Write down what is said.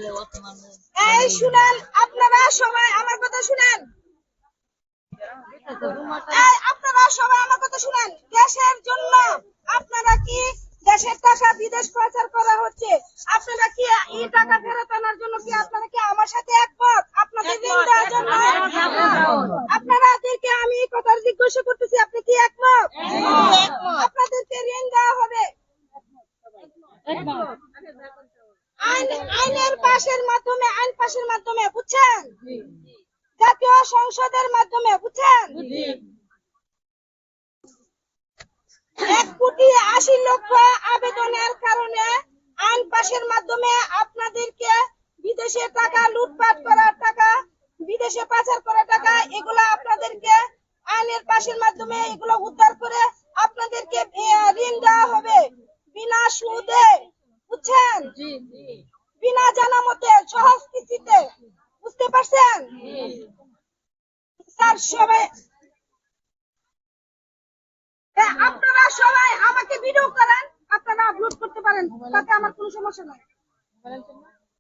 এই শুনেন, আপনারা সবাই আমার কথা শুনেন। আপনারা সবাই আমার কথা শুনেন। দেশের জন্য আপনারা কি দেশের টাকা বিদেশ পাচার করা হচ্ছে, আপনারা কি এই টাকা ফেরত আনার জন্য কি আপনারা কি আমার সাথে একমত? আপনাদের ঋণ দেওয়ার জন্য আপনাদেরকে আমি এই কথা জিজ্ঞাসা করতেছি, আপনি কি একমত? আপনাদেরকে ঋণ দেওয়া হবে আইন পাশের মাধ্যমে, বুঝছেন? জাতীয় সংসদের মাধ্যমে, বুঝছেন? 1,80,00,000 আবেদনের কারণে আইন পাশের মাধ্যমে আপনাদেরকে বিদেশে টাকা লুটপাট করার টাকা, বিদেশে পাচার করা টাকা, এগুলো আপনাদেরকে আইনের পাশের মাধ্যমে এগুলো উদ্ধার করে আপনাদেরকে ঋণ দেওয়া হবে বিনা সুদে, বুঝছেন? বিনা জানামতে, সহজ কিস্তিতে, বুঝতে পারছেন? স্যার সবাই আপনারা সবাই আমাকে ভিডিও করেন, আপনারা আপলোড করতে পারেন, তাতে আমার কোনো সমস্যা নাই।